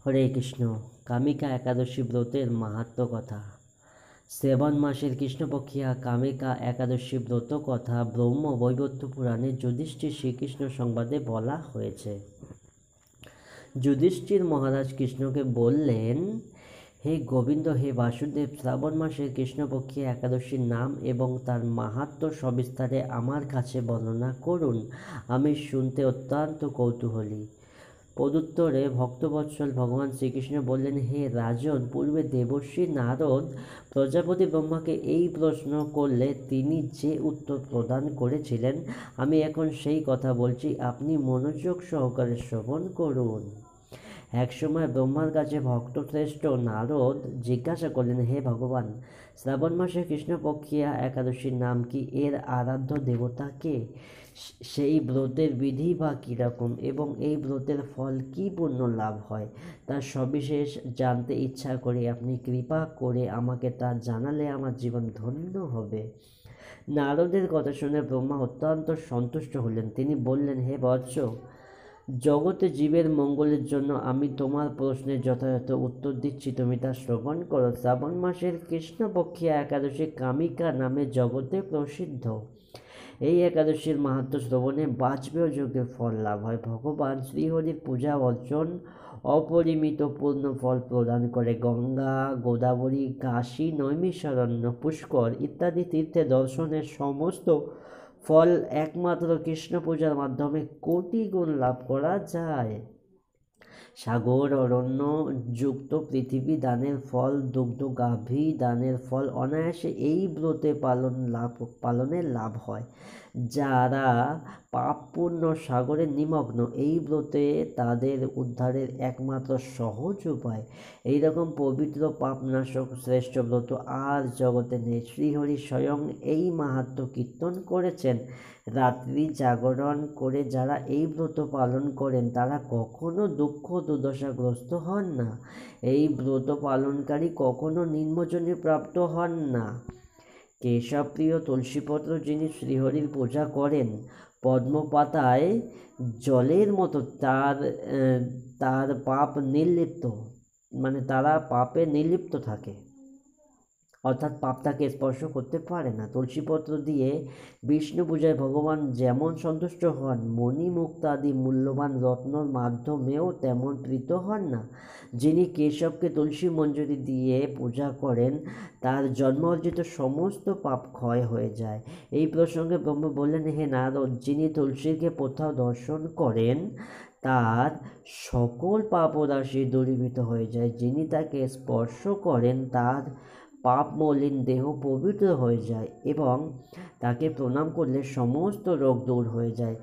হরে কৃষ্ণ। কামিকা একাদশী ব্রতের মাহাত্ম্য কথা। শ্রাবণ মাসের কৃষ্ণপক্ষিয়া কামিকা একাদশী ব্রত কথা ব্রহ্ম বৈবর্ত পুরাণে যুধিষ্ঠির শ্রীকৃষ্ণ সংবাদে বলা হয়েছে। যুধিষ্ঠির মহারাজ কৃষ্ণকে বললেন, হে গোবিন্দ, হে বাসুদেব, শ্রাবণ মাসের কৃষ্ণপক্ষিয়া একাদশীর নাম এবং তার মাহাত্ম্য সবিস্তারে আমার কাছে বর্ণনা করুন। আমি শুনতে অত্যন্ত কৌতূহলী। প্রত্যুত্তরে ভক্তবৎসল ভগবান শ্রীকৃষ্ণ বললেন, হে রাজন, পূর্বে দেবর্ষি নারদ প্রজাপতি ব্রহ্মাকে এই প্রশ্ন করলে তিনি যে উত্তর প্রদান করেছিলেন, আমি এখন সেই কথা বলছি, আপনি মনোযোগ সহকারে শ্রবণ করুন। একসময় ব্রহ্মার কাছে ভক্তশ্রেষ্ঠ নারদ জিজ্ঞাসা করলেন, হে ভগবান, শ্রাবণ মাসে কৃষ্ণপক্ষিয়া একাদশীর নাম কি? এর আরাধ্য দেবতা কে? সেই ব্রতের বিধি বা কীরকম এবং এই ব্রতের ফল কি পুণ্য লাভ হয়, তার সবিশেষ জানতে ইচ্ছা করি। আপনি কৃপা করে আমাকে তা জানালে আমার জীবন ধন্য হবে। নারদের কথা শুনে ব্রহ্মা অত্যন্ত সন্তুষ্ট হলেন। তিনি বললেন, হে বৎস, জগতে জীবের মঙ্গলের জন্য আমি তোমার প্রশ্নের যথাযথ উত্তর দিচ্ছি, তুমি তা শ্রবণ করো। শ্রাবণ মাসের কৃষ্ণপক্ষিয়া একাদশী কামিকা নামে জগতে প্রসিদ্ধ। এই একাদশীর মাহাত্ম্য শ্রবণে বাজপেয় যজ্ঞের ফল লাভ হয়। ভগবান শ্রীহরির পূজা অর্জন অপরিমিত পূর্ণ ফল প্রদান করে। গঙ্গা, গোদাবরী, কাশী, নৈমিষারণ্য, পুষ্কর ইত্যাদি তীর্থে দর্শনের সমস্ত ফল একমাত্র কৃষ্ণ পূজার মাধ্যমে কোটি গুণ লাভ করা যায়। সাগর, অরণ্য যুক্ত পৃথিবী দানের ফল, দুগ্ধ গাভী দানের ফল অনায়াসে এই ব্রতে পালনে লাভ হয়। যারা পাপ পূর্ণ সাগরে নিমগ্ন, এই ব্রতে তাদের উদ্ধারের একমাত্র সহজ উপায়। এইরকম পবিত্র পাপনাশক শ্রেষ্ঠ ব্রত আর জগতে নেই। শ্রীহরি স্বয়ং এই মাহাত্ম্য কীর্তন করেছেন। রাত্রি জাগরণ করে যারা এই ব্রত পালন করেন তারা কখনো দুঃখ দুর্দশাগ্রস্ত হন না। এই ব্রত পালনকারী কখনো নিম্নজনে প্রাপ্ত হন না। কেশবপ্রিয় তুলসীপত্র যিনি শ্রীহরির পূজা করেন, পদ্মপাতায় জলের মতো তার পাপ নির্লিপ্ত, তারা পাপে নির্লিপ্ত থাকে, অর্থাৎ পাপ তাকে স্পর্শ করতে পারে না। তুলসীপত্র দিয়ে বিষ্ণু পূজায় ভগবান যেমন সন্তুষ্ট হন, মণিমুক্তাদি মূল্যবান রত্নর মাধ্যমেও তেমন প্রীত হন না। যিনি কেশবকে তুলসী মঞ্জরি দিয়ে পূজা করেন তার জন্ম অর্জিত সমস্ত পাপ ক্ষয় হয়ে যায়। এই প্রসঙ্গে ব্রহ্মা বললেন, হে নারদ, যিনি তুলসীকে কোথাও দর্শন করেন তার সকল পাপরাশি দূরীভূত হয়ে যায়। যিনি তাকে স্পর্শ করেন তার পাপ মলিন দেহ পবিত্র হয়ে যায় এবং তাকে প্রণাম করলে সমস্ত রোগ দূর হয়ে যায়।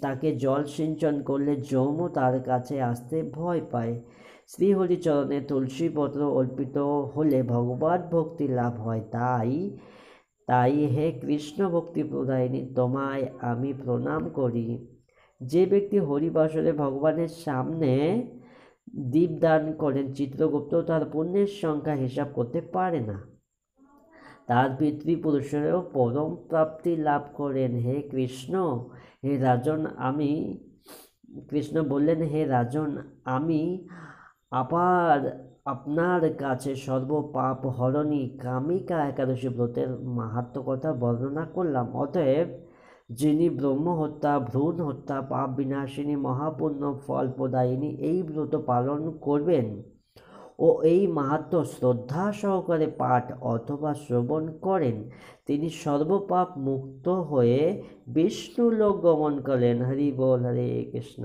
তাকে জল সিঞ্চন করলে যমও তার কাছে আসতে ভয় পায়। শ্রীহরিচরণে তুলসী পত্র অর্পিত হলে ভগবত ভক্তি লাভ হয়। তাই হে কৃষ্ণ ভক্তি প্রদায়িনী, তোমায় আমি প্রণাম করি। যে ব্যক্তি হরিবাসরে ভগবানের সামনে দীপদান করেন, চিত্রগুপ্ত তার পুণ্যের সংখ্যা হিসাব করতে পারে না। তার পিতৃপুরুষেরও পরম প্রাপ্তি লাভ করেন। হে কৃষ্ণ, হে রাজন, কৃষ্ণ বললেন, হে রাজন, আমি আপনার কাছে সর্বপাপ হরণী কামিকা একাদশী ব্রতের মাহাত্ম্য কথা বর্ণনা করলাম। অতএব যিনি ব্রহ্মহত্যা, ভ্রূণ হত্যা, পাপ বিনাশিনী, মহাপুণ্য ফল প্রদায়িনী এই ব্রত পালন করবেন ও এই মাহাত্ম্য শ্রদ্ধা সহকারে পাঠ অথবা শ্রবণ করেন, তিনি সর্বপাপ মুক্ত হয়ে বিষ্ণু লোক গমন করেন। হরি বল, হরে কৃষ্ণ।